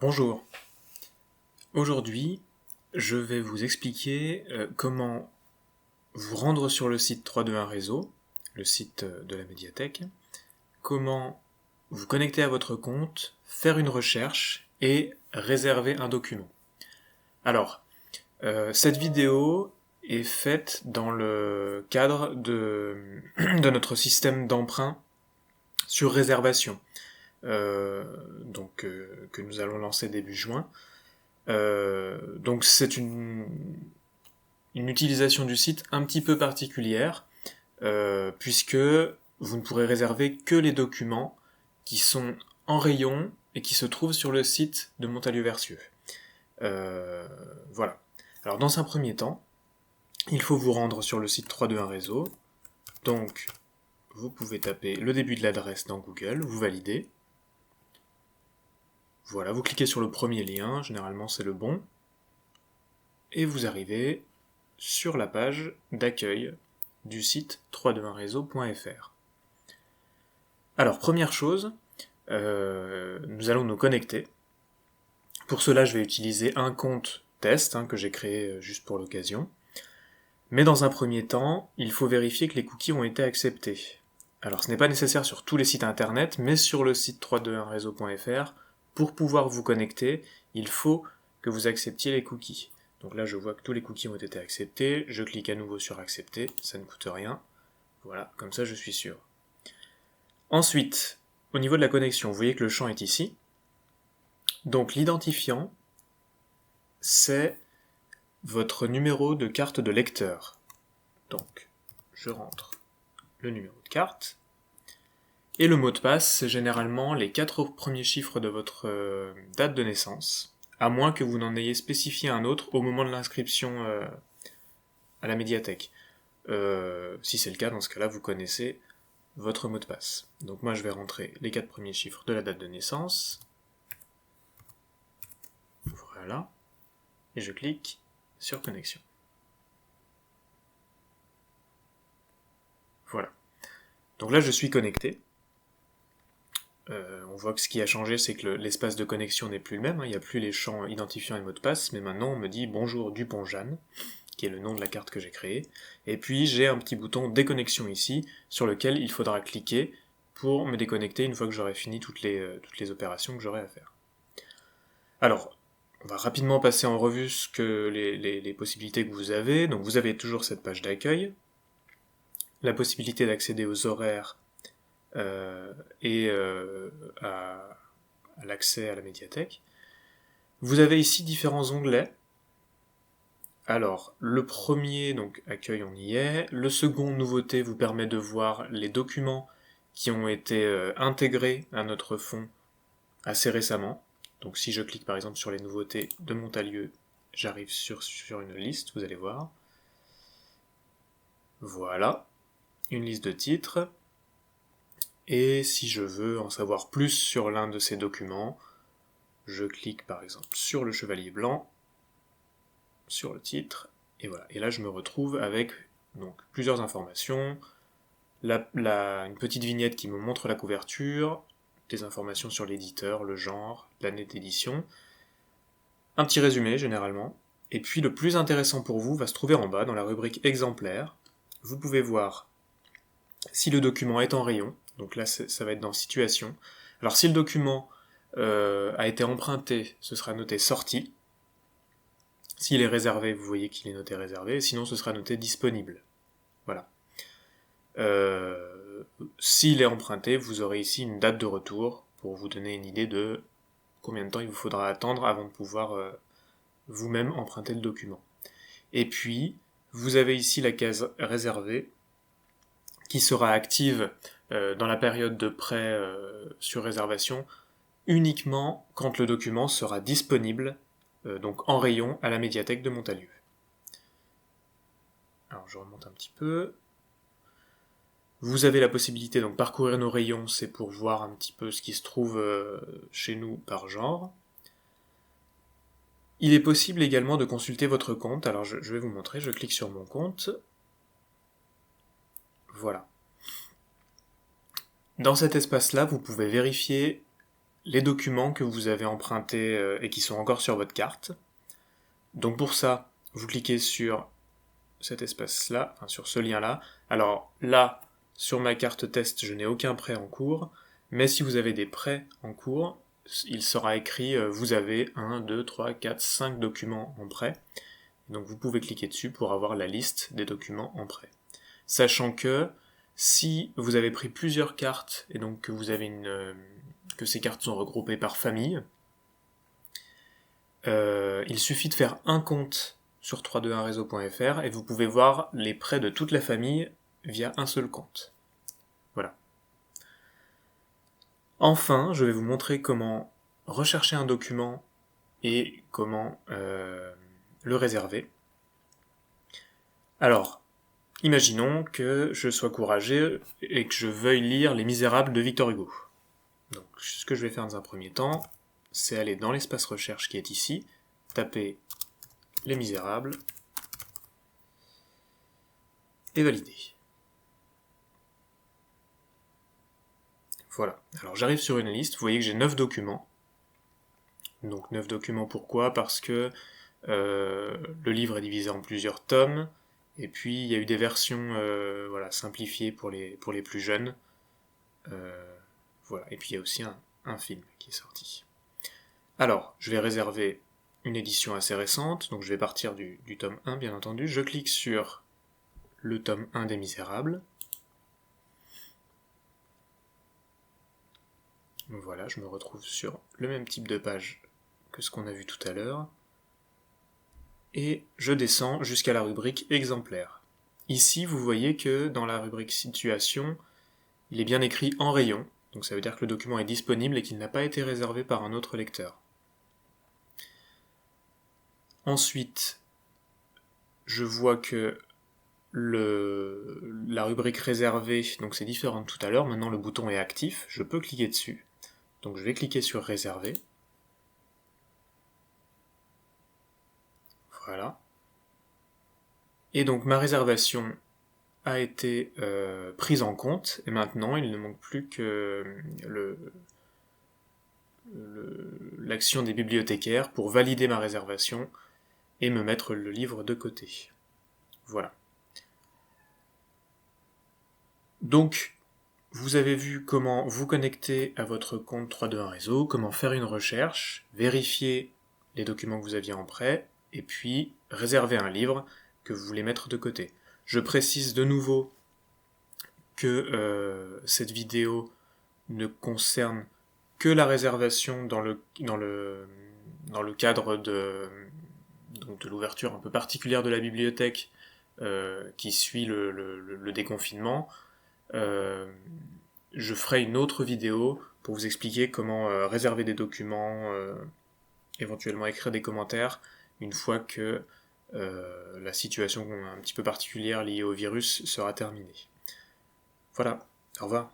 Bonjour. Aujourd'hui, je vais vous expliquer comment vous rendre sur le site 321 Réseau, le site de la médiathèque, comment vous connecter à votre compte, faire une recherche et réserver un document. Alors, cette vidéo est faite dans le cadre de notre système d'emprunt sur réservation, que nous allons lancer début juin. Donc c'est une utilisation du site un petit peu particulière, puisque vous ne pourrez réserver que les documents qui sont en rayon et qui se trouvent sur le site de Montalieu-Versieux. Voilà. Alors dans un premier temps, il faut vous rendre sur le site 321 Réseau. Donc vous pouvez taper le début de l'adresse dans Google, vous validez. Voilà, vous cliquez sur le premier lien, généralement c'est le bon, et vous arrivez sur la page d'accueil du site 321réseau.fr. Alors, première chose, nous allons nous connecter. Pour cela, je vais utiliser un compte test que j'ai créé juste pour l'occasion. Mais dans un premier temps, il faut vérifier que les cookies ont été acceptés. Alors, ce n'est pas nécessaire sur tous les sites internet, mais sur le site 321réseau.fr, pour pouvoir vous connecter, il faut que vous acceptiez les cookies. Donc là, je vois que tous les cookies ont été acceptés, je clique à nouveau sur accepter, ça ne coûte rien. Voilà, comme ça je suis sûr. Ensuite, au niveau de la connexion, vous voyez que le champ est ici. Donc l'identifiant, c'est votre numéro de carte de lecteur. Donc, je rentre le numéro de carte. Et le mot de passe, c'est généralement les 4 premiers chiffres de votre date de naissance, à moins que vous n'en ayez spécifié un autre au moment de l'inscription à la médiathèque. Si c'est le cas, dans ce cas-là, vous connaissez votre mot de passe. Donc moi, je vais rentrer les 4 premiers chiffres de la date de naissance. Voilà. Et je clique sur connexion. Voilà. Donc là, je suis connecté. On voit que ce qui a changé, c'est que l'espace de connexion n'est plus le même. Il n'y a plus les champs identifiants et mot de passe, mais maintenant on me dit bonjour Dupont-Jeanne, qui est le nom de la carte que j'ai créée. Et puis j'ai un petit bouton déconnexion ici, sur lequel il faudra cliquer pour me déconnecter une fois que j'aurai fini toutes les opérations que j'aurai à faire. Alors, on va rapidement passer en revue les possibilités que vous avez. Donc vous avez toujours cette page d'accueil, la possibilité d'accéder aux horaires et à l'accès à la médiathèque. Vous avez ici différents onglets. Alors, le premier, donc accueil, on y est. Le second, nouveauté, vous permet de voir les documents qui ont été intégrés à notre fonds assez récemment. Donc si je clique par exemple sur les nouveautés de Montalieu, j'arrive sur une liste, vous allez voir. Voilà, une liste de titres. Et si je veux en savoir plus sur l'un de ces documents, je clique par exemple sur le chevalier blanc, sur le titre, et voilà. Et là je me retrouve avec donc plusieurs informations, une petite vignette qui me montre la couverture, des informations sur l'éditeur, le genre, l'année d'édition, un petit résumé généralement, et puis le plus intéressant pour vous va se trouver en bas dans la rubrique exemplaire. Vous pouvez voir si le document est en rayon, donc là ça va être dans situation. Alors si le document a été emprunté, ce sera noté sorti. S'il est réservé, vous voyez qu'il est noté réservé, sinon ce sera noté disponible. Voilà. S'il est emprunté, vous aurez ici une date de retour pour vous donner une idée de combien de temps il vous faudra attendre avant de pouvoir vous-même emprunter le document. Et puis, vous avez ici la case réservée qui sera active dans la période de prêt sur réservation uniquement quand le document sera disponible donc en rayon à la médiathèque de Montalieu. Alors je remonte un petit peu. Vous avez la possibilité donc parcourir nos rayons, c'est pour voir un petit peu ce qui se trouve chez nous par genre. Il est possible également de consulter votre compte, alors je vais vous montrer, je clique sur mon compte. Voilà. Dans cet espace-là, vous pouvez vérifier les documents que vous avez empruntés et qui sont encore sur votre carte. Donc pour ça, vous cliquez sur cet espace-là, enfin sur ce lien-là. Alors là, sur ma carte test, je n'ai aucun prêt en cours, mais si vous avez des prêts en cours, il sera écrit vous avez 1, 2, 3, 4, 5 documents en prêt. Donc vous pouvez cliquer dessus pour avoir la liste des documents en prêt. Sachant que si vous avez pris plusieurs cartes et donc que vous avez que ces cartes sont regroupées par famille, il suffit de faire un compte sur 321réseau.fr et vous pouvez voir les prêts de toute la famille via un seul compte. Voilà. Enfin, je vais vous montrer comment rechercher un document et comment le réserver. Alors, imaginons que je sois courageux et que je veuille lire Les Misérables de Victor Hugo. Donc, ce que je vais faire dans un premier temps, c'est aller dans l'espace recherche qui est ici, taper Les Misérables, et valider. Voilà. Alors j'arrive sur une liste, vous voyez que j'ai 9 documents. Donc 9 documents pourquoi ? Parce que le livre est divisé en plusieurs tomes, et puis il y a eu des versions simplifiées pour les plus jeunes. Voilà. Et puis il y a aussi un film qui est sorti. Alors, je vais réserver une édition assez récente, donc je vais partir du tome 1 bien entendu. Je clique sur le tome 1 des Misérables. Voilà, je me retrouve sur le même type de page que ce qu'on a vu tout à l'heure. Et je descends jusqu'à la rubrique exemplaire. Ici, vous voyez que dans la rubrique situation, il est bien écrit en rayon, donc ça veut dire que le document est disponible et qu'il n'a pas été réservé par un autre lecteur. Ensuite, je vois que la rubrique réservée, donc c'est différent de tout à l'heure, maintenant le bouton est actif, je peux cliquer dessus. Donc je vais cliquer sur réserver. Voilà. Et donc ma réservation a été prise en compte, et maintenant il ne manque plus que l'action des bibliothécaires pour valider ma réservation et me mettre le livre de côté. Voilà. Donc, vous avez vu comment vous connecter à votre compte 321 Réseau, comment faire une recherche, vérifier les documents que vous aviez en prêt, et puis réserver un livre que vous voulez mettre de côté. Je précise de nouveau que cette vidéo ne concerne que la réservation dans le cadre de l'ouverture un peu particulière de la bibliothèque qui suit le déconfinement. Je ferai une autre vidéo pour vous expliquer comment réserver des documents, éventuellement écrire des commentaires, une fois que la situation un petit peu particulière liée au virus sera terminée. Voilà, au revoir.